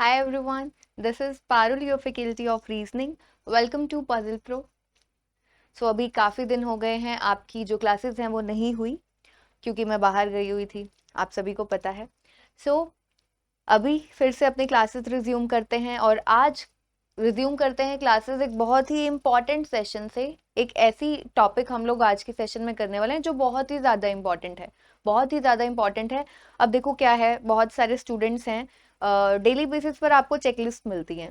Hi everyone, this is Parul, your faculty of reasoning. Welcome to Puzzle Pro. अभी काफ़ी दिन हो गए हैं, आपकी जो क्लासेस हैं वो नहीं हुई क्योंकि मैं बाहर गई हुई थी, आप सभी को पता है। अभी फिर से अपनी क्लासेस रिज्यूम करते हैं और आज रिज्यूम करते हैं क्लासेस एक बहुत ही इम्पॉर्टेंट सेशन से। एक ऐसी टॉपिक हम लोग आज के सेशन में करने वाले हैं जो बहुत ही ज़्यादा इम्पॉर्टेंट है, बहुत ही ज़्यादा इम्पॉर्टेंट है। अब देखो क्या है, बहुत सारे स्टूडेंट्स हैं, डेली बेसिस पर आपको चेकलिस्ट मिलती है,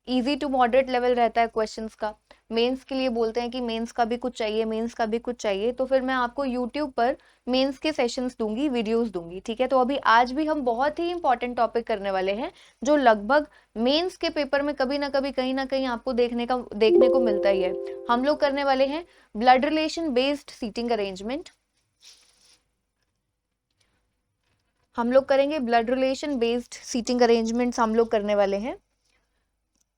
इजी टू मॉडरेट लेवल रहता है क्वेश्चंस का। मेंस के लिए बोलते हैं कि मेंस का भी कुछ चाहिए, मेंस का भी कुछ चाहिए, तो फिर मैं आपको यूट्यूब पर मेंस के सेशंस दूंगी, वीडियोस दूंगी, ठीक है। तो अभी आज भी हम बहुत ही इंपॉर्टेंट टॉपिक करने वाले हैं जो लगभग मेंस के पेपर में कभी ना कभी कहीं ना कहीं आपको देखने को मिलता ही है। हम लोग करने वाले हैं blood relation based seating arrangement. हम लोग करेंगे blood relation based seating arrangements, हम लोग करने वाले हैं।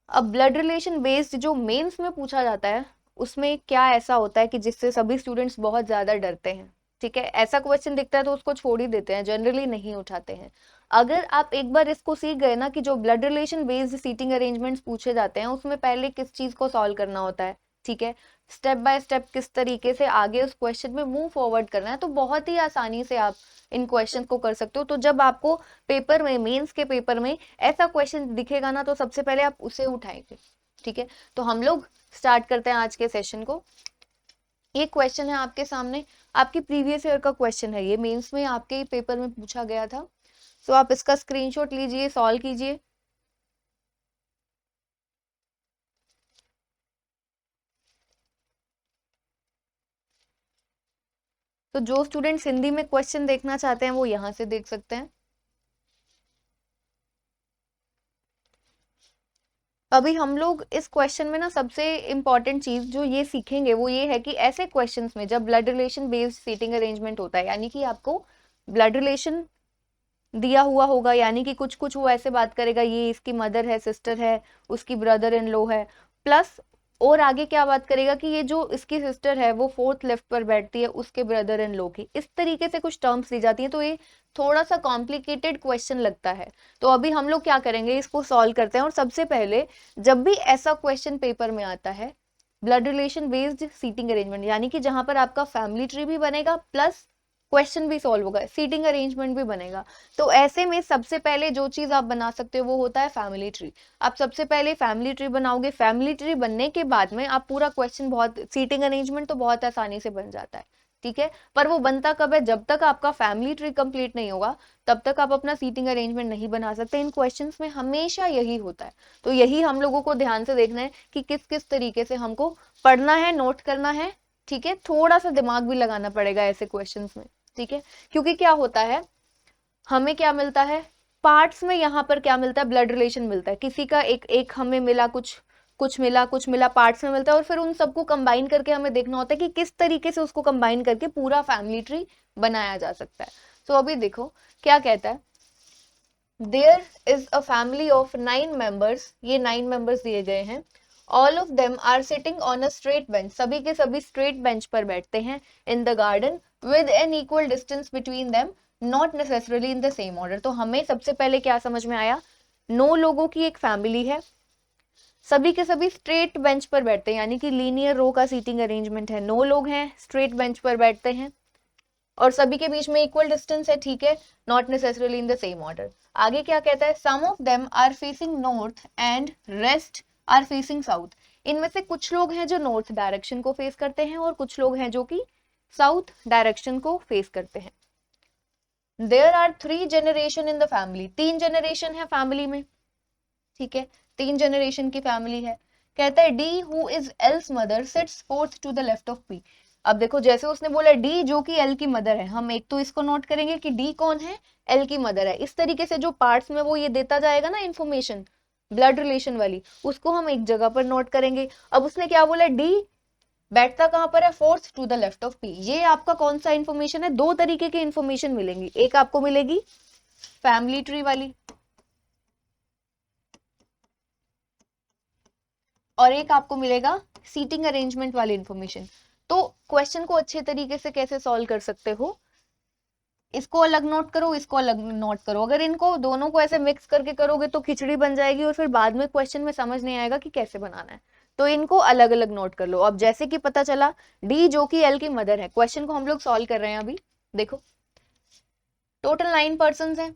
अब ब्लड रिलेशन बेस्ड जो मेंस में पूछा जाता है उसमें क्या ऐसा होता है कि जिससे सभी स्टूडेंट्स बहुत ज्यादा डरते हैं, ठीक है। ऐसा क्वेश्चन दिखता है तो उसको छोड़ ही देते हैं, जनरली नहीं उठाते हैं। अगर आप एक बार इसको सीख गए ना कि जो blood relation based seating arrangements पूछे जाते हैं उसमें पहले किस चीज को सॉल्व करना होता है, ठीक है, स्टेप बाय स्टेप किस तरीके से आगे उस क्वेश्चन में मूव फॉरवर्ड करना है, तो बहुत ही आसानी से आप इन क्वेश्चन को कर सकते हो। तो जब आपको पेपर में, मेंस के पेपर में ऐसा क्वेश्चन दिखेगा ना तो सबसे पहले आप उसे उठाएंगे, ठीक है। तो हम लोग स्टार्ट करते हैं आज के सेशन को। ये क्वेश्चन है आपके सामने, आपकी प्रीवियस ईयर का क्वेश्चन है, ये मेंस में आपके पेपर में पूछा गया था। तो आप इसका स्क्रीनशॉट लीजिए, सॉल्व कीजिए। तो जो स्टूडेंट्स हिंदी में क्वेश्चन देखना चाहते हैं वो यहाँ से देख सकते हैं। अभी हम लोग इस क्वेश्चन में ना सबसे इंपॉर्टेंट चीज जो ये सीखेंगे वो ये है कि ऐसे क्वेश्चंस में जब blood relation based seating arrangement होता है, यानी कि आपको ब्लड रिलेशन दिया हुआ होगा, यानी कि कुछ कुछ वो ऐसे बात करेगा, ये इसकी मदर है, सिस्टर है, उसकी ब्रदर इन लॉ है, प्लस और आगे क्या बात करेगा कि ये जो इसकी सिस्टर है वो फोर्थ लेफ्ट पर बैठती है उसके ब्रदर इन लॉ की, इस तरीके से कुछ टर्म्स दी जाती हैं। तो ये थोड़ा सा कॉम्प्लिकेटेड क्वेश्चन लगता है। तो अभी हम लोग क्या करेंगे, इसको सॉल्व करते हैं। और सबसे पहले जब भी ऐसा क्वेश्चन पेपर में आता है blood relation based seating arrangement, यानी कि जहां पर आपका फैमिली ट्री भी बनेगा प्लस क्वेश्चन भी सॉल्व होगा, सीटिंग अरेंजमेंट भी बनेगा, तो ऐसे में सबसे पहले जो चीज आप बना सकते हो वो होता है फैमिली ट्री। आप सबसे पहले फैमिली ट्री बनाओगे, फैमिली ट्री बनने के बाद में आप पूरा क्वेश्चन, बहुत सीटिंग अरेंजमेंट तो बहुत आसानी से बन जाता है, ठीक है। पर वो बनता कब है, जब तक आपका फैमिली ट्री कंप्लीट नहीं होगा तब तक आप अपना सीटिंग अरेंजमेंट नहीं बना सकते। इन क्वेश्चंस में हमेशा यही होता है। तो यही हम लोगों को ध्यान से देखना है कि किस किस तरीके से हमको पढ़ना है, नोट करना है, ठीक है। थोड़ा सा दिमाग भी लगाना पड़ेगा ऐसे क्वेश्चंस में, ठीक है। क्योंकि क्या होता है, हमें क्या मिलता है पार्ट्स में, यहाँ पर क्या मिलता है, ब्लड रिलेशन मिलता है, किसी का एक एक हमें मिला, कुछ कुछ मिला पार्ट्स में मिलता है, और फिर उन सबको कंबाइन करके हमें देखना होता है कि किस तरीके से उसको कंबाइन करके पूरा फैमिली ट्री बनाया जा सकता है। तो अभी देखो क्या कहता है, there is a family of 9 members, ये 9 मेंबर्स दिए गए हैं। All of them are sitting on a straight bench, सभी के सभी स्ट्रेट बेंच पर बैठते हैं in the garden with an equal distance between them, not necessarily in the same order. तो हमें सबसे पहले क्या समझ में आया, 9 लोगों की एक फैमिली है, सभी के सभी स्ट्रेट बेंच पर बैठते हैं, यानी कि लीनियर रो का सीटिंग अरेंजमेंट है, 9 लोग हैं, स्ट्रेट बेंच पर बैठते हैं और सभी के बीच में इक्वल डिस्टेंस है, ठीक है, not necessarily in the same order. आगे क्या कहता है, some of them are facing north and rest are facing south, इनमें से कुछ लोग हैं जो नॉर्थ डायरेक्शन को फेस करते हैं और कुछ लोग हैं जो कि साउथ डायरेक्शन को फेस करते हैं। There are 3 generation in the family, 3 generation है फैमिली में, ठीक है, 3 जनरेशन की फैमिली है। कहता है D who is L's mother sits fourth to the left of P. अब देखो जैसे उसने बोला डी जो कि एल की मदर है, हम एक तो इसको नोट करेंगे कि डी कौन है, एल की मदर है। इस तरीके से जो पार्ट्स में वो ये देता जाएगा ना इंफॉर्मेशन ब्लड रिलेशन वाली, उसको हम एक जगह पर नोट करेंगे। अब उसने क्या बोला, डी बैठता कहां पर है, fourth to the left of P. ये आपका कौन सा इंफॉर्मेशन है, दो तरीके की इंफॉर्मेशन मिलेंगी, एक आपको मिलेगी फैमिली ट्री वाली और एक आपको मिलेगा सीटिंग अरेंजमेंट वाली इंफॉर्मेशन। तो क्वेश्चन को अच्छे तरीके से कैसे सॉल्व कर सकते हो, इसको अलग नोट करो, इसको अलग नोट करो। अगर इनको दोनों को ऐसे मिक्स करके करोगे तो खिचड़ी बन जाएगी और फिर बाद में क्वेश्चन में समझ नहीं आएगा कि कैसे बनाना है। तो इनको अलग अलग नोट कर लो। अब जैसे कि पता चला डी जो कि एल की मदर है, क्वेश्चन को हम लोग सॉल्व कर रहे हैं अभी। देखो टोटल 9 पर्सन हैं,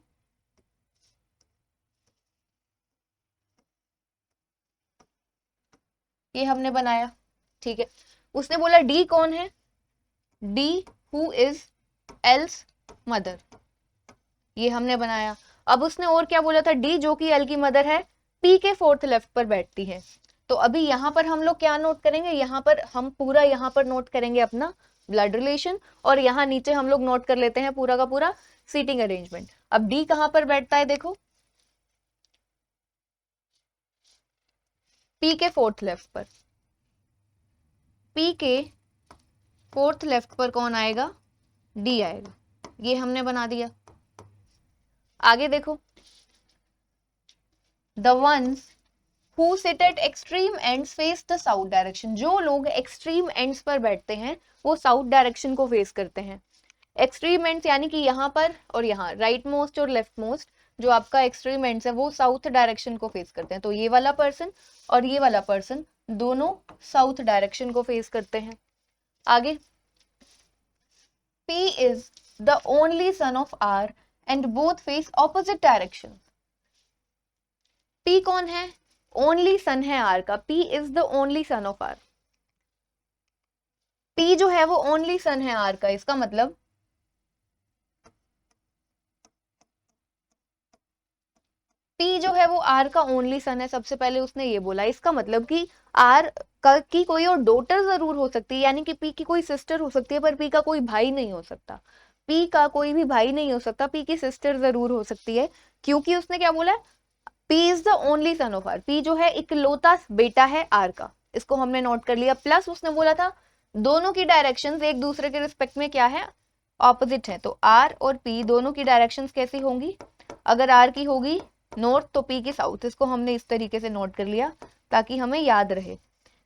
ये हमने बनाया, ठीक है। उसने बोला डी कौन है, D who is L's mother, ये हमने बनाया। अब उसने और क्या बोला था, डी जो कि एल की मदर है, पी के फोर्थ लेफ्ट पर बैठती है। तो अभी यहाँ पर हम लोग क्या नोट करेंगे, यहाँ पर हम पूरा यहाँ पर नोट करेंगे अपना ब्लड रिलेशन, और यहाँ नीचे हम लोग नोट कर लेते हैं पूरा का पूरा सीटिंग अरेंजमेंट। अब डी कहाँ पर बैठता है, देखो पी के फोर्थ लेफ्ट पर, पी के फोर्थ लेफ्ट पर कौन आएगा, डी आएगा, ये हमने बना दिया। आगे देखो, the ones who sit at extreme ends face the south direction, जो लोग एक्सट्रीम एंड्स पर बैठते हैं वो साउथ डायरेक्शन को फेस करते हैं। एक्सट्रीम एंड्स यानी कि यहाँ पर और यहाँ, राइट मोस्ट और लेफ्ट मोस्ट जो आपका एक्सट्रीम एंड्स है वो साउथ डायरेक्शन को फेस करते हैं। तो ये वाला पर्सन और ये वाला पर्सन दोनों साउथ डायरेक्शन को फेस करते हैं। आगे, P is the only son of R and both face opposite directions. P कौन है, ओनली सन है आर का, P is the only son of R. P जो है वो ओनली सन है आर का, इसका मतलब P जो है वो आर का ओनली सन है, सबसे पहले उसने ये बोला। इसका मतलब कि आर की कोई और डॉटर जरूर हो सकती है, यानी कि P की कोई सिस्टर हो सकती है, पर P का कोई भाई नहीं हो सकता। P का कोई भी भाई नहीं हो सकता, P की सिस्टर जरूर हो सकती है, क्योंकि उसने क्या बोला, P is the only son of R, P जो है इकलौता बेटा है आर का, इसको हमने नोट कर लिया। प्लस उसने बोला था दोनों की डायरेक्शंस एक दूसरे के रिस्पेक्ट में क्या है, ऑपोजिट है। तो आर और P दोनों की डायरेक्शंस कैसी होंगी, अगर आर की होगी नॉर्थ तो P की साउथ। इसको हमने इस तरीके से नोट कर लिया ताकि हमें याद रहे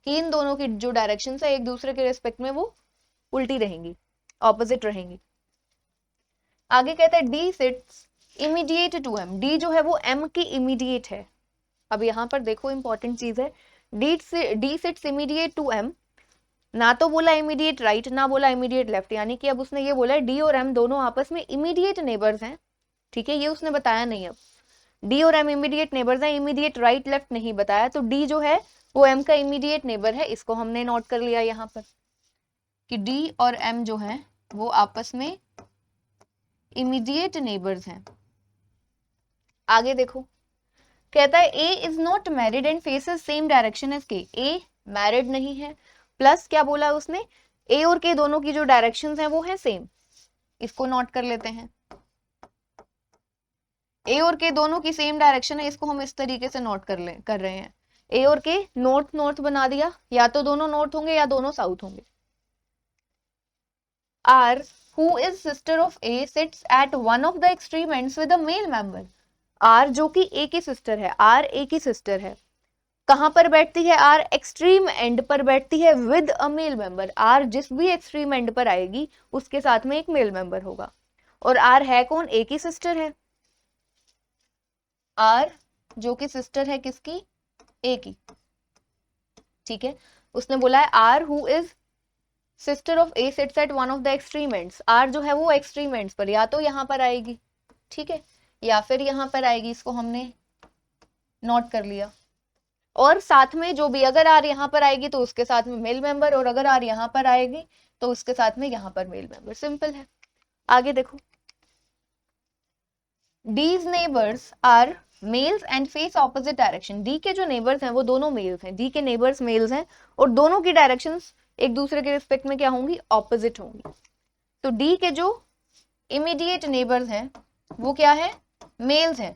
कि इन दोनों की जो डायरेक्शंस है एक दूसरे के रिस्पेक्ट में वो उल्टी रहेंगी, ऑपोजिट रहेंगी। आगे कहते हैं D sits immediate to M, D जो है वो एम की इमीडिएट है। अब यहाँ पर देखो इंपॉर्टेंट चीज है, D sits immediate to M, ना तो बोला इमीडिएट राइट ना बोला इमीडिएट लेफ्ट, यानी कि अब उसने ये बोला डी और एम दोनों आपस में इमीडिएट नेबर्स हैं, ठीक है, ये उसने बताया नहीं। अब डी और एम इमीडिएट नेबर्स हैं, इमीडिएट राइट लेफ्ट नहीं बताया, तो डी जो है वो एम का इमीडिएट नेबर है, इसको हमने नोट कर लिया यहाँ पर कि डी और एम जो है वो आपस में इमीडिएट नेबर्स हैं। आगे देखो, कहता है A is not married and faces same direction as K, A married नहीं है, प्लस क्या बोला उसने, ए और के दोनों की जो डायरेक्शंस हैं वो है सेम, इसको नोट कर लेते हैं। ए और के दोनों की सेम डायरेक्शन है, इसको हम इस तरीके से नोट कर रहे हैं। ए और के नॉर्थ नॉर्थ बना दिया, या तो दोनों नॉर्थ होंगे या दोनों साउथ होंगे। R who is sister of A sits at one of the extreme ends with a male member, R जो कि ए की सिस्टर है, आर ए की सिस्टर है, कहां पर बैठती है, आर एक्सट्रीम एंड पर बैठती है with a male member, R जिस भी एक्सट्रीम एंड पर आएगी उसके साथ में एक मेल मेंबर होगा। और आर है कौन, ए की सिस्टर है, आर जो कि सिस्टर है किसकी, ए की, ठीक है। उसने बोला है R who is sister of A sits at one of the extreme ends, R जो है वो एक्सट्रीम एंड्स पर या तो यहाँ पर आएगी, ठीक है, या फिर यहाँ पर आएगी, इसको हमने नोट कर लिया। और साथ में जो भी, अगर आर यहाँ पर आएगी तो उसके साथ में मेल मेंबर, और अगर आर यहाँ पर आएगी तो उसके साथ में यहाँ पर मेल मेंबर, सिंपल है। आगे देखो, D's neighbours are males and face opposite direction, D के जो नेबर्स हैं वो दोनों मेल्स हैं, डी के नेबर्स मेल्स हैं और दोनों की डायरेक्शंस एक दूसरे के रिस्पेक्ट में क्या होंगी, ऑपोजिट होंगी। तो डी के जो इमीडिएट नेबर्स हैं वो क्या है, मेल्स हैं,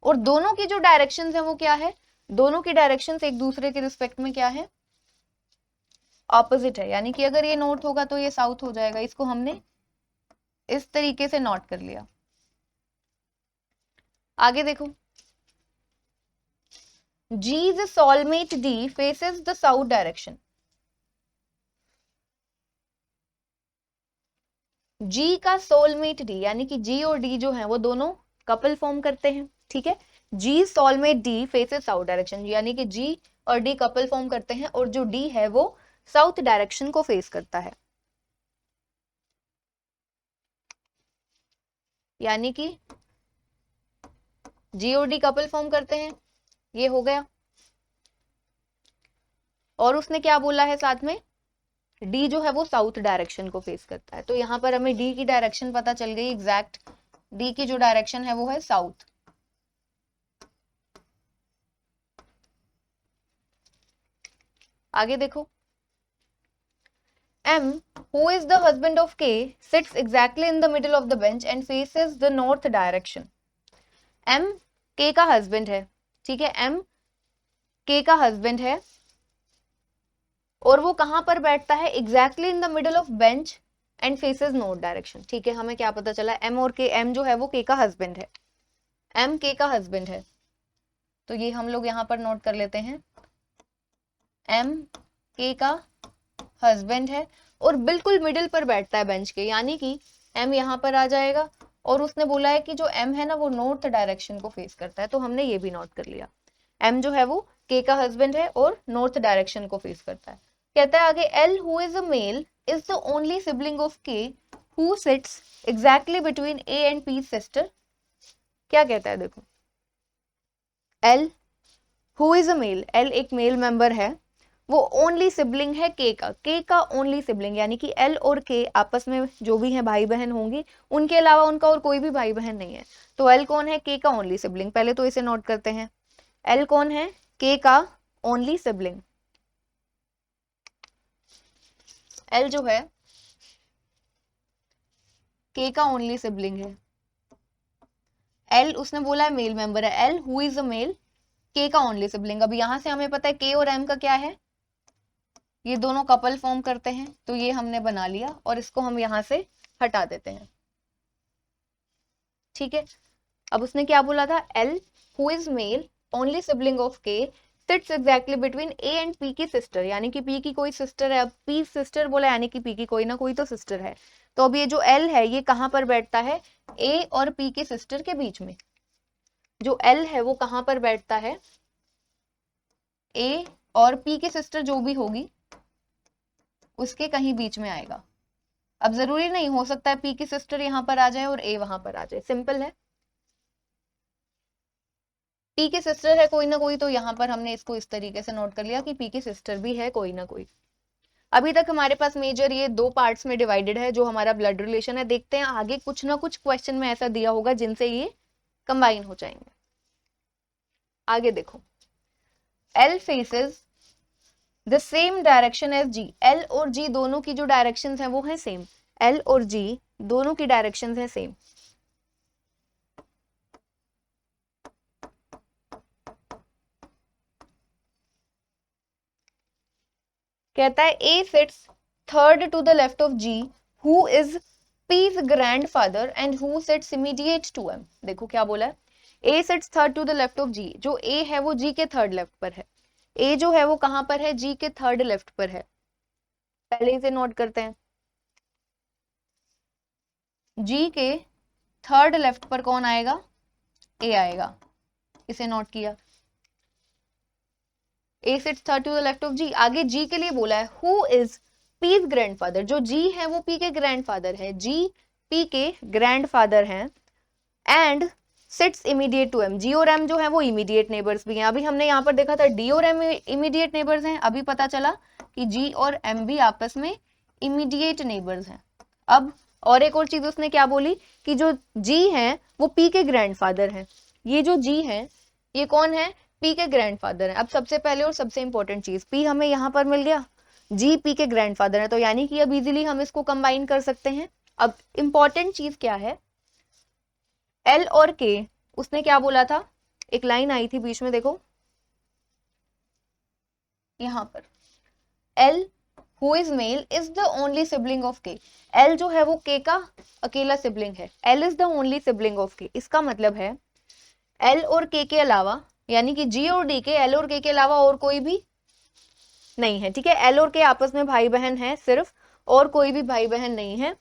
और दोनों की जो डायरेक्शंस हैं वो क्या है, दोनों की डायरेक्शंस एक दूसरे के रिस्पेक्ट में क्या है, ऑपोजिट है, यानी कि अगर ये नॉर्थ होगा तो ये साउथ हो जाएगा, इसको हमने इस तरीके से नोट कर लिया। आगे देखो, G's soulmate D faces the south direction, जी का सोलमेट डी, यानी कि जी और डी जो है वो दोनों कपल फॉर्म करते हैं, ठीक है। G soulmate D faces south direction, यानी कि जी और डी कपल फॉर्म करते हैं और जो डी है वो साउथ डायरेक्शन को फेस करता है, यानी कि जी और डी कपल फॉर्म करते हैं, ये हो गया। और उसने क्या बोला है साथ में, डी जो है वो साउथ डायरेक्शन को फेस करता है, तो यहां पर हमें डी की डायरेक्शन पता चल गई एग्जैक्ट। डी की जो डायरेक्शन है वो है साउथ। आगे देखो, M, who is the husband of K, sits exactly in the middle of the bench and faces the north direction. M K का हस्बैंड है, ठीक है, M K का हस्बैंड है और वो कहां पर बैठता है, exactly in the middle of bench and faces north direction, ठीक है। हमें क्या पता चला, M और K, M जो है वो K का हस्बैंड है, M K का हस्बैंड है, तो ये हम लोग यहां पर नोट कर लेते हैं, M K का हस्बैंड है और बिल्कुल मिडिल पर बैठता है बेंच के, यानी कि M यहाँ पर आ जाएगा और उसने बोला है कि जो M है ना वो नॉर्थ डायरेक्शन को फेस करता है, तो हमने ये भी नोट कर लिया, M जो है वो K का हस्बैंड है और नॉर्थ डायरेक्शन को फेस करता है। कहता है आगे, L who is a male is the only sibling of K who sits exactly between A and P's sister। क्या कहता है देखो, L who is a male, L एक मेल मेंबर है, वो ओनली सिबलिंग है के का ओनली सिबलिंग, यानी कि एल और के आपस में जो भी है भाई बहन होंगी, उनके अलावा उनका और कोई भी भाई बहन नहीं है, तो एल कौन है, के का ओनली सिबलिंग। पहले तो इसे नोट करते हैं, एल कौन है, के का ओनली सिबलिंग। एल जो है के का ओनली सिबलिंग है, एल उसने बोला है मेल मेंबर है, L who is a male, के का ओनली सिबलिंग। अब यहां से हमें पता है के और एम का क्या है, ये दोनों कपल फॉर्म करते हैं, तो ये हमने बना लिया और इसको हम यहां से हटा देते हैं, ठीक है। अब उसने क्या बोला था, L who is male only sibling of K sits exactly between A and P की सिस्टर, यानी कि पी की कोई सिस्टर है, अब पी सिस्टर बोला यानी कि पी की कोई ना कोई तो सिस्टर है, तो अब ये जो एल है ये कहां पर बैठता है, ए और पी की सिस्टर के बीच में। जो एल है वो कहां पर बैठता है, ए और पी की सिस्टर जो भी होगी उसके कहीं बीच में आएगा। अब जरूरी नहीं, हो सकता है पी की सिस्टर यहां पर आ जाए और ए वहां पर आ जाए, सिंपल है। पी की सिस्टर है कोई ना कोई, तो यहां पर हमने इसको इस तरीके से नोट कर लिया कि पी की सिस्टर भी है कोई ना कोई। अभी तक हमारे पास मेजर ये दो पार्ट्स में डिवाइडेड है जो हमारा ब्लड रिलेशन है। देखते हैं आगे कुछ ना कुछ क्वेश्चन में ऐसा दिया होगा जिनसे ये कंबाइन हो जाएंगे। आगे देखो, L faces the same direction as G, L और जी दोनों की जो डायरेक्शंस हैं वो है सेम, एल और जी दोनों की डायरेक्शंस है सेम। कहता है A sits third to the left of G who is P's grandfather and who sits immediate to M. देखो क्या बोला है, A sits third to the left of G, जो ए है वो जी के थर्ड लेफ्ट पर है, ए जो है वो कहां पर है, जी के थर्ड लेफ्ट पर है। पहले इसे नोट करते हैं, जी के थर्ड लेफ्ट पर कौन आएगा, ए आएगा, इसे नोट किया। A sits third to the left of G, आगे जी के लिए बोला है हु इज पीज ग्रैंडफादर, जो जी है वो पी के ग्रैंडफादर है, जी पी के ग्रैंडफादर हैं, and sits immediate to M, G और एम जो है वो इमीडिएट नेबर्स भी हैं। अभी हमने यहाँ पर देखा था डी और एम इमीडिएट नेबर्स हैं, अभी पता चला कि जी और एम भी आपस में इमीडिएट नेबर्स हैं। अब और एक और चीज उसने क्या बोली कि जो जी हैं वो पी के ग्रैंडफादर हैं, ये जो जी हैं ये कौन है, पी के ग्रैंडफादर है। अब सबसे पहले और सबसे इंपॉर्टेंट चीज, पी हमें यहाँ पर मिल गया, जी पी के ग्रैंडफादर है, तो यानी कि अब इजीली हम इसको कंबाइन कर सकते हैं। अब इंपॉर्टेंट चीज क्या है, एल और के उसने क्या बोला था, एक लाइन आई थी बीच में देखो यहां पर, L who is mail is the only sibling of के, एल जो है वो के का अकेला सिबलिंग है, L is the only sibling of के। इसका मतलब है एल और के अलावा, यानी कि जी और डी के, एल और के अलावा और कोई भी नहीं है, ठीक है। एल और के आपस में भाई बहन है सिर्फ, और कोई भी भाई बहन नहीं है।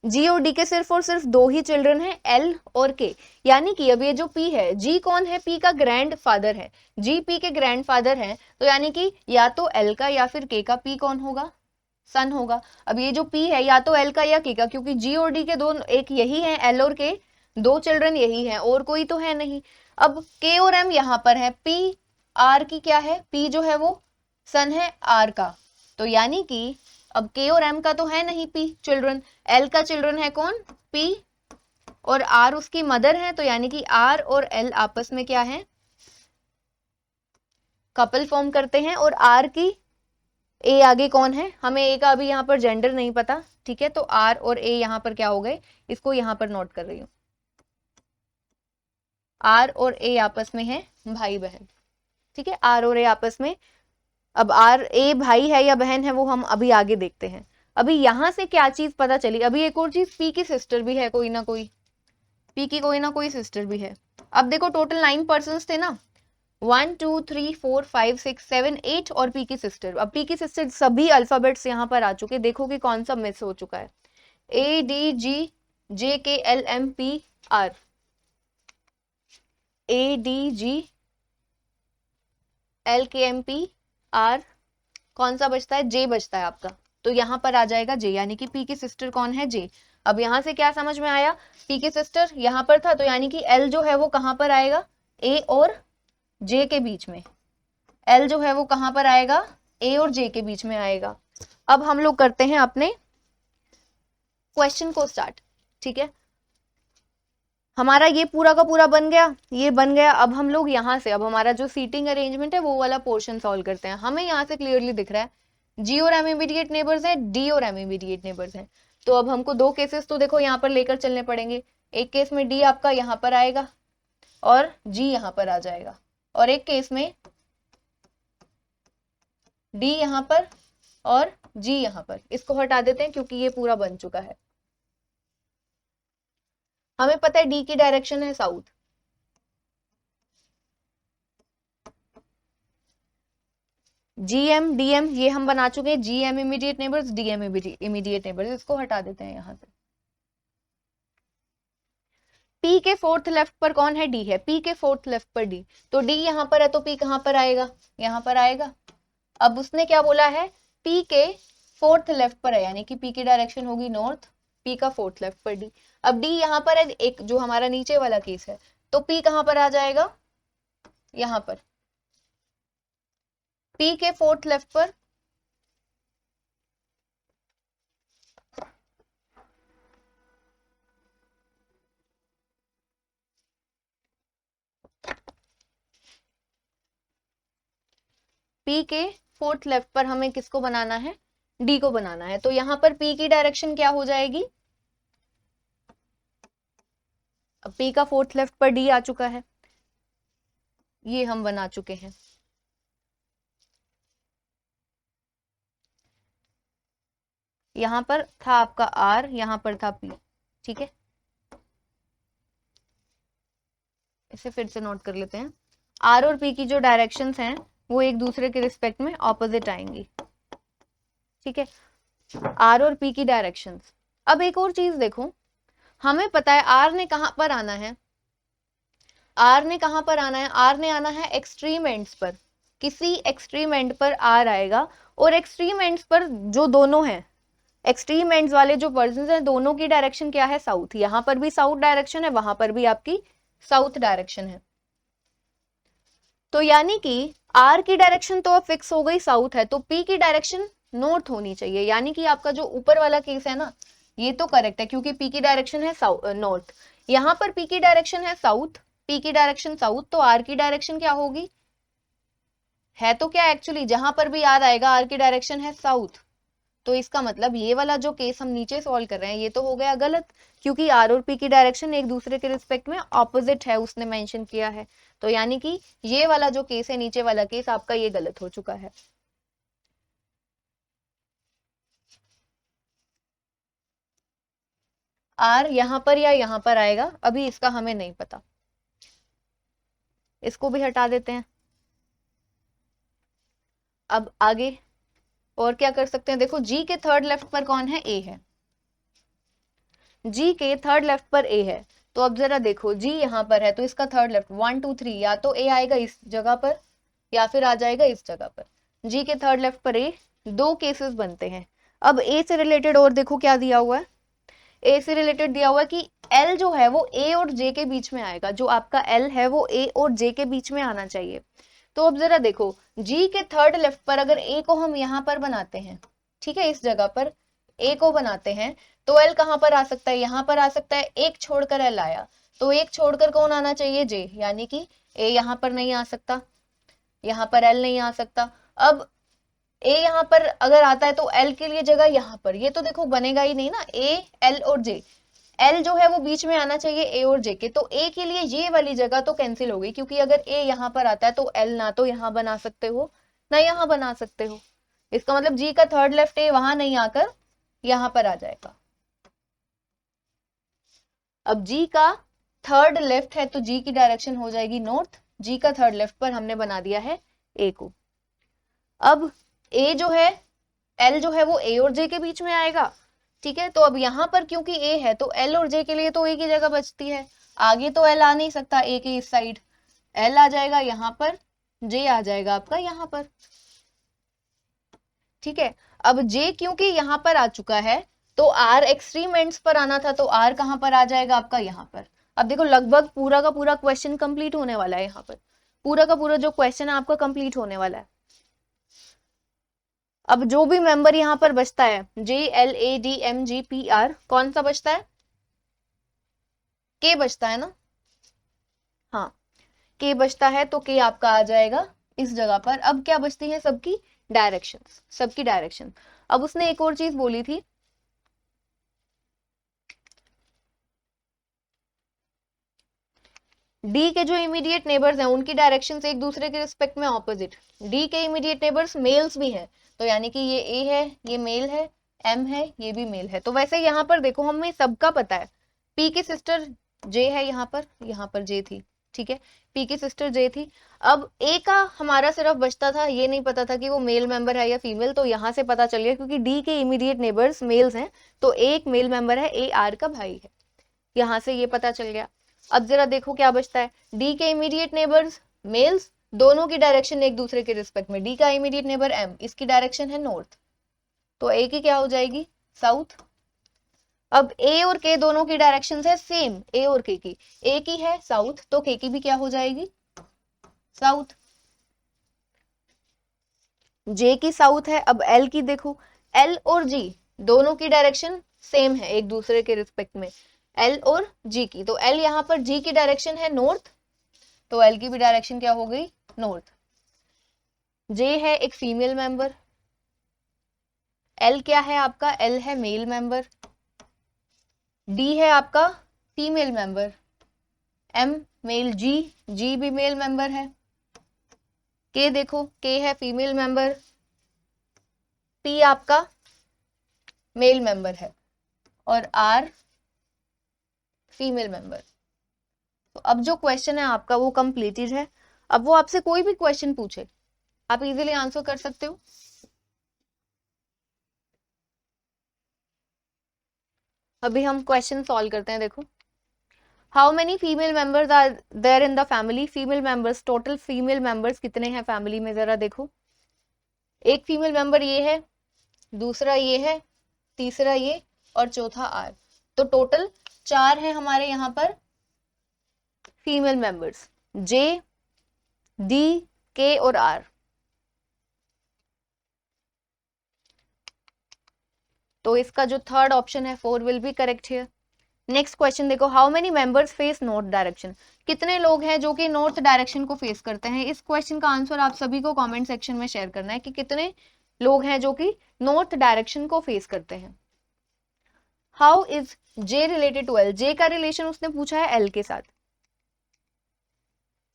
जी और डी के सिर्फ और सिर्फ दो ही चिल्ड्रन हैं, एल और के। यानी कि अब ये जो पी है, जी कौन है, पी का ग्रैंड फादर है, जी पी के ग्रैंड फादर है, तो यानी कि या तो एल का या फिर के का, पी कौन होगा, सन होगा। अब ये जो पी है या तो एल का या के का, क्योंकि जी और डी के दो एक यही है, एल और के दो चिल्ड्रन यही हैं, और कोई तो है नहीं। अब के और एम यहाँ पर है, पी आर की क्या है, पी जो है वो सन है आर का, तो यानी कि अब के और एम का तो है नहीं पी चिल्ड्रन, एल का चिल्ड्रन है कौन, पी, और आर उसकी मदर है, तो यानी कि आर और एल आपस में क्या है, कपल फॉर्म करते हैं। और आर की ए आगे कौन है, हमें ए का अभी यहाँ पर जेंडर नहीं पता, ठीक है, तो आर और ए यहाँ पर क्या हो गए, इसको यहाँ पर नोट कर रही हूँ, आर और ए आपस में है भाई बहन, ठीक है, आर और ए आपस में। अब आर ए भाई है या बहन है वो हम अभी आगे देखते हैं। अभी यहां से क्या चीज पता चली, अभी एक और चीज, पी की सिस्टर भी है कोई ना कोई, पी की कोई ना कोई सिस्टर भी है। अब देखो टोटल 9 पर्सन थे ना, 1 2 3 4 5 6 7 8 और पी की सिस्टर। अब पी की सिस्टर सभी अल्फाबेट्स यहाँ पर आ चुके, देखो कि कौन सा मिस हो चुका है, ए D G J K L M P R, A D G L K M P R, कौन सा बचता है, जे बचता है आपका, तो यहाँ पर आ जाएगा जे, यानी कि पी की सिस्टर कौन है, जे। अब यहाँ से क्या समझ में आया, पी की सिस्टर यहाँ पर था, तो यानी कि एल जो है वो कहाँ पर आएगा, ए और जे के बीच में, एल जो है वो कहाँ पर आएगा, ए और जे के बीच में आएगा। अब हम लोग करते हैं अपने क्वेश्चन को स्टार्ट, ठीक है, हमारा ये पूरा का पूरा बन गया, ये बन गया। अब हम लोग यहाँ से, अब हमारा जो सीटिंग अरेंजमेंट है वो वाला पोर्शन सॉल्व करते हैं। हमें यहाँ से क्लियरली दिख रहा है जी और एम इमीडिएट नेबर्स हैं, डी और एम इमीडिएट नेबर्स हैं, तो अब हमको दो केसेस तो देखो यहाँ पर लेकर चलने पड़ेंगे। एक केस में डी आपका यहाँ पर आएगा और जी यहाँ पर आ जाएगा, और एक केस में डी यहाँ पर और जी यहाँ पर। इसको हटा देते हैं क्योंकि ये पूरा बन चुका है। हमें पता है डी की डायरेक्शन है साउथ, जीएम डीएम ये हम बना चुके हैं, GM immediate neighbours, DM immediate neighbours, इसको हटा देते हैं यहाँ से। पी के फोर्थ लेफ्ट पर कौन है, डी है, पी के फोर्थ लेफ्ट पर डी, तो डी यहाँ पर है तो पी कहाँ पर आएगा, यहाँ पर आएगा। अब उसने क्या बोला है, पी के फोर्थ लेफ्ट पर है, यानी कि पी की डायरेक्शन होगी नॉर्थ, पी का फोर्थ लेफ्ट पर डी। अब डी यहाँ पर है, एक जो हमारा नीचे वाला केस है, तो पी कहाँ पर आ जाएगा, यहाँ पर, पी के फोर्थ लेफ्ट पर पी के फोर्थ लेफ्ट पर हमें किसको बनाना है, डी को बनाना है, तो यहाँ पर पी की डायरेक्शन क्या हो जाएगी, अब पी का फोर्थ लेफ्ट पर डी आ चुका है, ये हम बना चुके हैं। यहाँ पर था आपका आर, यहाँ पर था पी, ठीक है, इसे फिर से नोट कर लेते हैं। आर और पी की जो डायरेक्शंस हैं वो एक दूसरे के रिस्पेक्ट में ऑपोजिट आएंगी, ठीक है, आर और पी की डायरेक्शंस। अब एक और चीज देखो, हमें पता है आर ने कहां पर आना है, आर ने कहां पर आना है, आर ने आना है एक्सट्रीम एंड्स पर, किसी एक्सट्रीम एंड पर आर आएगा, और एक्सट्रीम एंड्स पर जो दोनों हैं, एक्सट्रीम एंड्स वाले जो पर्सन्स हैं दोनों की डायरेक्शन क्या है, साउथ, यहां पर भी साउथ डायरेक्शन है, वहां पर भी आपकी साउथ डायरेक्शन है, तो यानी कि आर की डायरेक्शन तो अब फिक्स हो गई साउथ है, तो पी की डायरेक्शन नॉर्थ होनी चाहिए, यानी कि आपका जो ऊपर वाला केस है ना ये तो करेक्ट है, क्योंकि पी की डायरेक्शन है नॉर्थ, यहाँ पर पी की डायरेक्शन है साउथ, पी की डायरेक्शन साउथ, तो आर की डायरेक्शन क्या होगी, है तो क्या एक्चुअली जहां पर भी आर आएगा आर की डायरेक्शन है साउथ, तो इसका मतलब ये वाला जो केस हम नीचे सॉल्व कर रहे हैं ये तो हो गया गलत, क्योंकि आर और पी की डायरेक्शन एक दूसरे के रिस्पेक्ट में ऑपोजिट है, उसने मेंशन किया है, तो यानी कि ये वाला जो केस है नीचे वाला केस आपका ये गलत हो चुका है। आर यहाँ पर या यहाँ पर आएगा अभी इसका हमें नहीं पता, इसको भी हटा देते हैं। अब आगे और क्या कर सकते हैं, देखो जी के थर्ड लेफ्ट पर कौन है, ए है, जी के थर्ड लेफ्ट पर ए है, तो अब जरा देखो जी यहाँ पर है तो इसका थर्ड लेफ्ट 1 2 3, या तो ए आएगा इस जगह पर या फिर आ जाएगा इस जगह पर। जी के थर्ड लेफ्ट पर ए, दो केसेस बनते हैं। अब ए से रिलेटेड और देखो क्या दिया हुआ है, ए से रिलेटेड दिया हुआ है कि एल जो है वो ए और जे के बीच में आएगा, जो आपका एल है वो ए और जे के बीच में आना चाहिए। तो अब जरा देखो जी के थर्ड लेफ्ट पर अगर ए को हम यहाँ पर बनाते हैं, ठीक है, इस जगह पर ए को बनाते हैं, तो एल कहाँ पर आ सकता है, यहाँ पर आ सकता है। एक छोड़कर एल आया, तो एक छोड़कर कौन आना चाहिए, जे, यानी कि ए यहाँ पर नहीं आ सकता, यहाँ पर एल नहीं आ सकता। अब ए यहाँ पर अगर आता है तो एल के लिए जगह यहाँ पर, ये तो देखो बनेगा ही नहीं ना, ए एल और जे, एल जो है वो बीच में आना चाहिए ए और जे के, तो ए के लिए ये वाली जगह तो कैंसिल हो गई, क्योंकि अगर ए यहाँ पर आता है तो एल ना तो यहाँ बना सकते हो ना यहाँ बना सकते हो। इसका मतलब जी का थर्ड लेफ्ट ए वहां नहीं आकर यहाँ पर आ जाएगा। अब जी का थर्ड लेफ्ट है तो जी की डायरेक्शन हो जाएगी नॉर्थ, जी का थर्ड लेफ्ट पर हमने बना दिया है ए को। अब ए जो है, एल जो है वो ए और जे के बीच में आएगा, ठीक है, तो अब यहाँ पर क्योंकि ए है तो एल और जे के लिए तो ए की जगह बचती है, आगे तो एल आ नहीं सकता ए के इस साइड, एल आ जाएगा यहाँ पर, जे आ जाएगा आपका यहाँ पर, ठीक है। अब जे क्योंकि यहाँ पर आ चुका है तो आर एक्सट्रीम एंड्स पर आना था, तो आर कहाँ पर आ जाएगा आपका यहाँ पर। अब देखो लगभग पूरा का पूरा क्वेश्चन कंप्लीट होने वाला है, यहाँ पर पूरा का पूरा जो क्वेश्चन है आपका कंप्लीट होने वाला है। अब जो भी मेंबर यहाँ पर बचता है, J L A D M G P R, कौन सा बचता है, के बचता है ना, हाँ के बचता है, तो के आपका आ जाएगा इस जगह पर। अब क्या बचती है, सबकी डायरेक्शंस, सबकी डायरेक्शन। अब उसने एक और चीज बोली थी, डी के जो इमीडिएट नेबर्स हैं उनकी डायरेक्शन एक दूसरे के रिस्पेक्ट में ऑपोजिट, डी के इमीडिएट नेबर्स मेल्स भी हैं, तो यानी कि ये ए है, ये मेल है, एम है, ये भी मेल है। तो वैसे यहाँ पर देखो हमें सबका पता है, पी की सिस्टर जे है, यहाँ पर जे थी, ठीक है, पी की सिस्टर जे थी। अब ए का हमारा सिर्फ बचता था, ये नहीं पता था कि वो मेल मेंबर है या फीमेल, तो यहाँ से पता चल गया क्योंकि डी के इमीडिएट नेबर्स मेल्स हैं तो एक मेल मेंबर है, ए आर का भाई है, यहाँ से ये पता चल गया। अब जरा देखो क्या बचता है, डी के इमीडिएट नेबर्स मेल्स, दोनों की डायरेक्शन एक दूसरे के रिस्पेक्ट में, डी का इमीडिएट नेबर एम, इसकी डायरेक्शन है नॉर्थ, तो ए की क्या हो जाएगी, साउथ। अब ए और के दोनों की डायरेक्शन है सेम, ए और के की, ए की है साउथ तो के की भी क्या हो जाएगी, साउथ। जे की साउथ है, अब एल की देखो, एल और जी दोनों की डायरेक्शन सेम है एक दूसरे के रिस्पेक्ट में, एल और जी की, तो एल यहाँ पर जी की डायरेक्शन है नॉर्थ, तो एल की भी डायरेक्शन क्या हो गई, नॉर्थ। जे है एक फीमेल मेंबर, एल क्या है आपका, एल है मेल मेंबर, डी है आपका फीमेल मेंबर, एम मेल, जी जी भी मेल मेंबर है, के देखो के है फीमेल मेंबर, पी आपका मेल मेंबर है, और आर फीमेल मेंबर। तो अब जो क्वेश्चन है आपका वो कंप्लीटेड है। अब वो आपसे कोई भी क्वेश्चन पूछे आप इजीली आंसर कर सकते हो। अभी हम क्वेश्चन सॉल्व करते हैं, देखो how many female members are there in the family, female members, total female members कितने हैं फैमिली में, जरा देखो। एक फीमेल मेंबर ये है, दूसरा ये है, तीसरा ये, और चौथा आर, तो टोटल 4 है हमारे यहाँ पर फीमेल मेंबर्स, जे डी के और आर। तो इसका जो थर्ड ऑप्शन है 4 will be correct here. Next question देखो, how many members face north direction, कितने लोग हैं जो कि नॉर्थ डायरेक्शन को फेस करते हैं। इस क्वेश्चन का आंसर आप सभी को कमेंट सेक्शन में शेयर करना है कि कितने लोग हैं जो कि नॉर्थ डायरेक्शन को फेस करते हैं। How is J related to L, J का रिलेशन उसने पूछा है एल के साथ,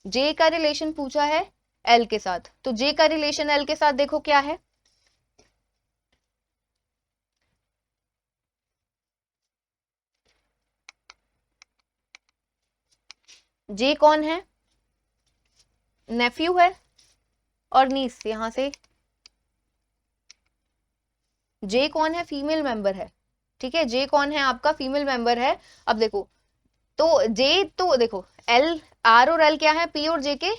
जे का रिलेशन पूछा है एल के साथ, तो जे का रिलेशन एल के साथ देखो क्या है, जे कौन है, नेफ्यू है और नीस, यहां से जे कौन है, फीमेल मेंबर है, ठीक है, जे कौन है आपका, फीमेल मेंबर है। अब देखो, तो जे, तो देखो एल, आर और एल क्या है, पी और जे के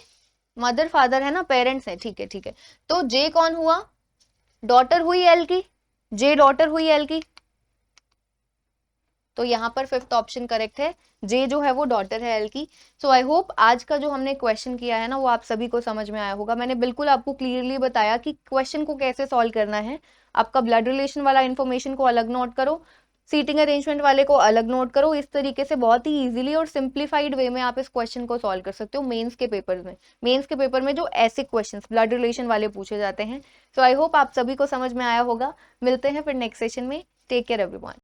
मदर फादर है ना, पेरेंट्स है, ठीक है ठीक है। तो जे कौन हुआ, डॉटर हुई एल की, जे डॉटर हुई एल की, तो यहाँ पर फिफ्थ ऑप्शन करेक्ट है, जे जो है वो डॉटर है एल की। सो आई होप आज का जो हमने क्वेश्चन किया है ना वो आप सभी को समझ में आया होगा। मैंने बिल्कुल आपको क्लियरली बताया कि क्वेश्चन को कैसे सॉल्व करना है। आपका ब्लड रिलेशन वाला इन्फॉर्मेशन को अलग नोट करो, सीटिंग अरेंजमेंट वाले को अलग नोट करो। इस तरीके से बहुत ही इजीली और सिंप्लीफाइड वे में आप इस क्वेश्चन को सॉल्व कर सकते हो मेंस के पेपर में। मेंस के पेपर में जो ऐसे क्वेश्चंस ब्लड रिलेशन वाले पूछे जाते हैं। सो आई होप आप सभी को समझ में आया होगा। मिलते हैं फिर नेक्स्ट सेशन में। Take care everyone.